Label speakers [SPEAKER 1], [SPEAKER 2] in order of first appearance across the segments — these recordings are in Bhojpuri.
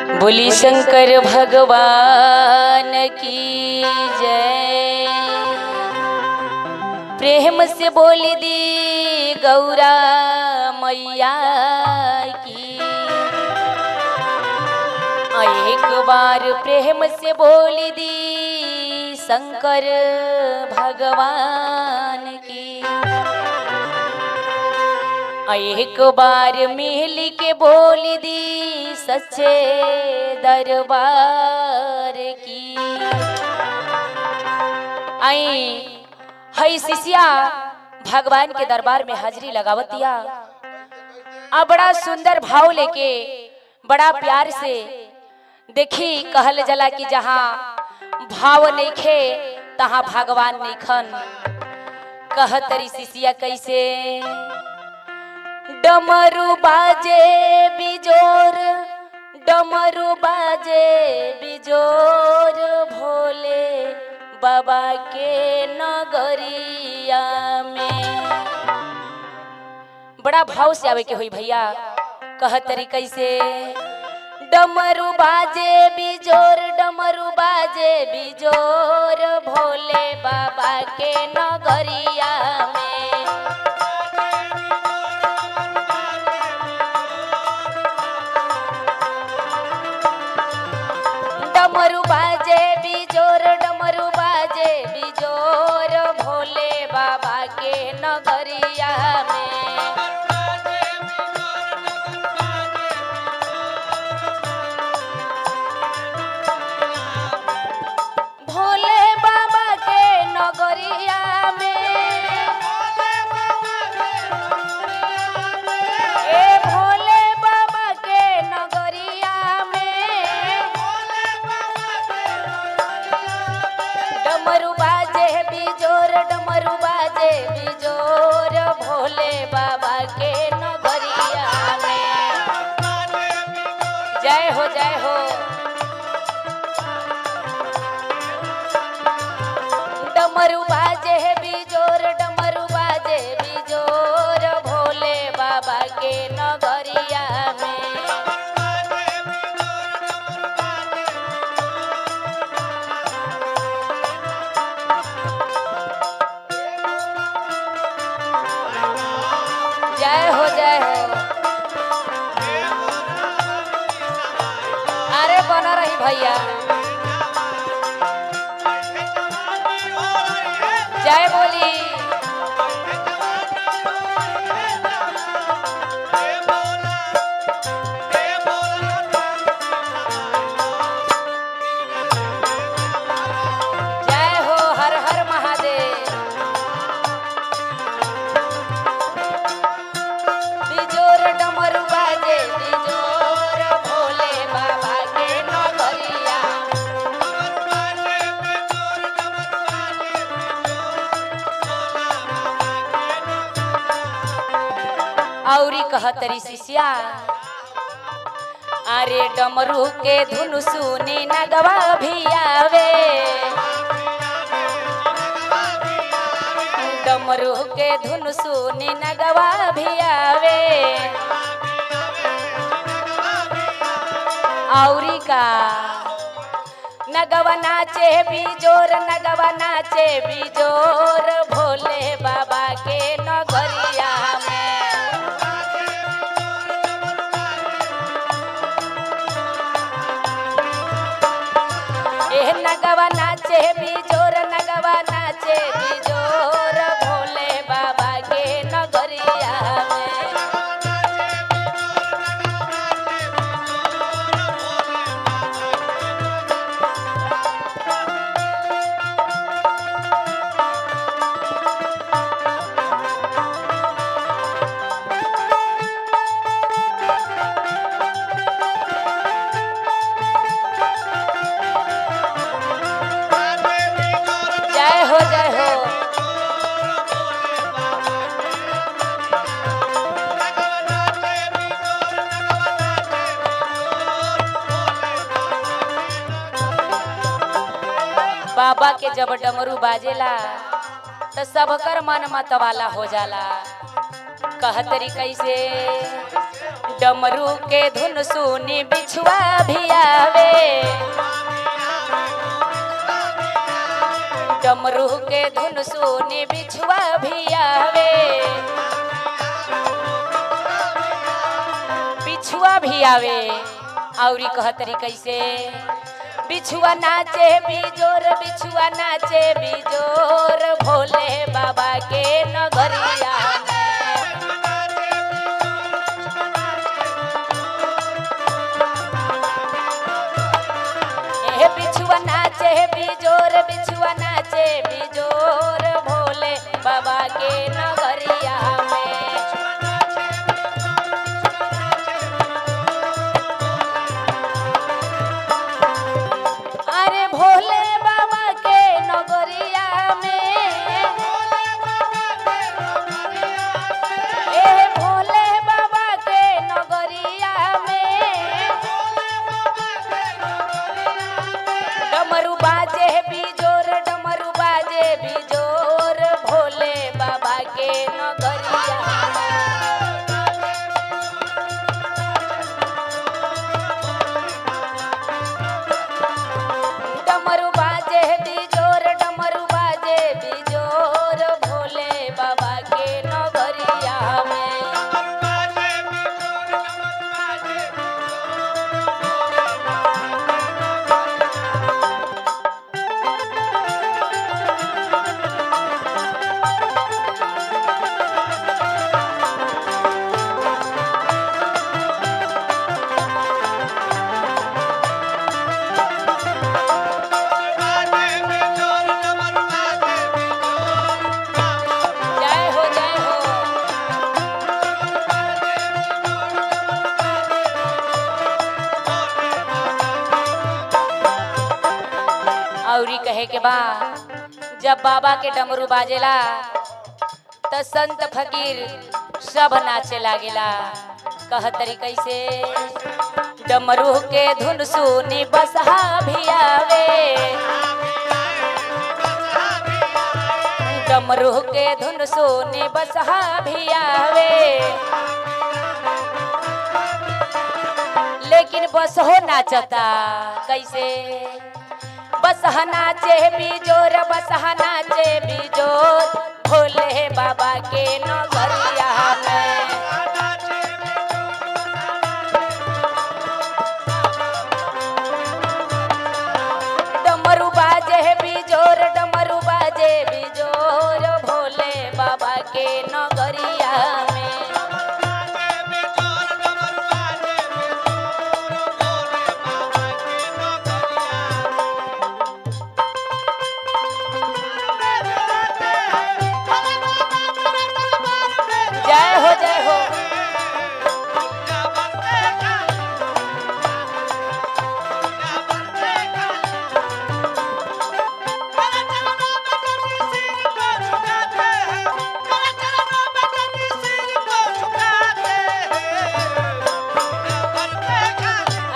[SPEAKER 1] बोली शंकर भगवान की जय। प्रेम से बोल दी गौरा मैया की। एक बार प्रेम से बोल दी शंकर भगवान की। एक बार मिल के बोल दी सच्चे दरबार की। आई हई शिष्या भगवान के दरबार में हाजिरी लगावतिया। अब बड़ा सुंदर भाव लेके बड़ा प्यार से देखी कहल जला कि जहाँ भाव नइखे तहाँ भगवान नइखन। कहतरी शिष्या कैसे डमरू बाजे बिजोर, डमरू बाजे बिजोर भोले बाबा के नगरिया में। बड़ा भाव से आवे के हुई भैया। कहतरी कैसे डमरू बाजे बिजोर, डमरू बाजे बिजोर भोले बाबा के नगरिया में। डमरू बाजे बिजोर, डमरू बाजे बिजोर भोले बाबा के नगरिया में। भोले बाबा के नगरिया में, ए भोले बाबा के नगरिया में। डमरू बाजे बिजोर, डमरू बाजे बिजोर भोले बाबा के नगरिया में। जय हो जय हो। डमरू बाजे बिजोर, डमरू बाजे बिजोर भोले बाबा के नगरिया में। जय हो जय हो। अरे बना रही भैया। जय बोली। जय हो हर हर महादेव। बिजोर डमरू बाजे बिजोर भोले बाबा के नगरिया। औरी कहतरी शिष्या अरे डमरू के धुन सुनी नगवा भी आवे। डमरू के धुन सुनी नगवा भी आवे। औरी का नगवा नाचे बिजोर, नगवा नाचे बिजोर भोले बाबा के नगरिया में। नगवा नाचे बिजोर, नगवा नाचे बिजोर भोले बाबा के नगरिया में। जय हो जय हो। बाबा के जब डमरू बाजेला तो सबकर मन मतवाला हो जाला। कहतरी कैसे डमरू के धुन सुनी बिछुआ भी आवे, डमरू के धुन सुनी बिछुआ भी आवे, बिछुआ भी आवे। औरी कहतरी कैसे, बिछुआ नाचे बिजोर, बिछुआ नाचे बिजोर, भोले बाबा के नगरिया में। बिछुआ नाचे बिजोर, बिछुआ नाचे बिजोर, भोले बाबा के नगरिया में। अरे भोले बाबा के नगरिया में, ए भोले बाबा के नगरिया में, डमरू बाजे बिजोर, डमरू बाजे बिजोर, भोले बाबा के नगरिया में। डमरू बाजे बिजोर, डमरू बाजे बिजोर, भोले बाबा के नगरिया में। जय हो जय हो। औरी कहे के बा, जब बाबा के डमरू बाजेला त संत फकीर सब नाचे लागेला। कहतरी कैसे, डमरू के धुन सुनी बसहा भी आवे, डमरू के धुन सुनी बसहा भी आवे, लेकिन बस हो नाचता कैसे, बसहा नाचे बिजोर, बसहा नाचे बिजोर, भोले बाबा के नगरिया में। डमरू बाजे बिजोर, डमरू बाजे बिजोर, भोले बाबा के नगरिया में। जय हो जय हो।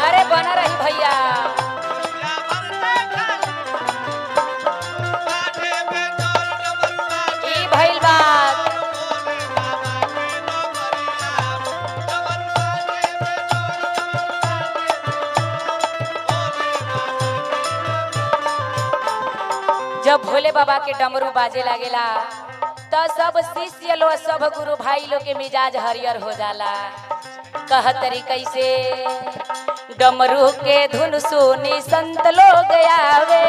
[SPEAKER 1] अरे बना रही भैया। ई भइल बात। जब भोले बाबा के डमरू बाजे लागेला तो सब शिष्य लोग, सब गुरु भाई लोग के मिजाज हरियर हो जाला। कहतरी कैसे, डमरू के धुन सुनी संत लोग आवे,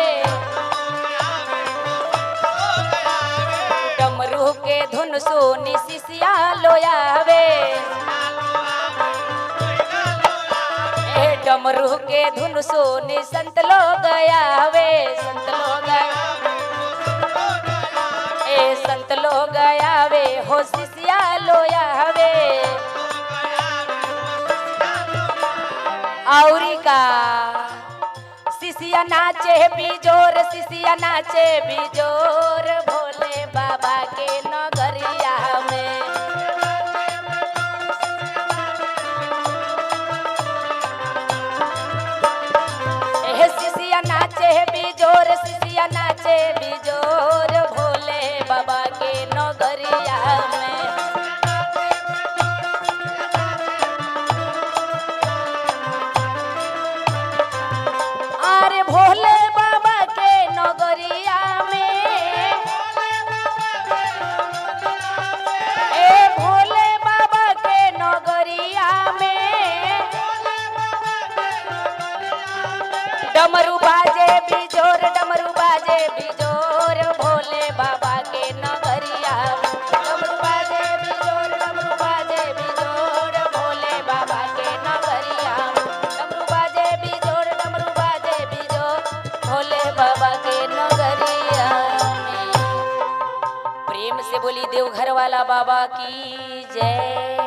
[SPEAKER 1] डमरू के धुन सुनी शिष्या लोग आवे, डमरू के धुन सुनी संत लोग आवे, संत लोग संत लोग आवे, हो शिष्या लोग आवे। औरी का शिष्या नाचे बिजोर, शिष्या नाचे बिजोर, भोले बाबा के नगरिया में। शिष्या नाचे बिजोर, शिष्या नाचे बिजोर, भोले बाबा के नगरिया में। देवघर वाला बाबा की जय।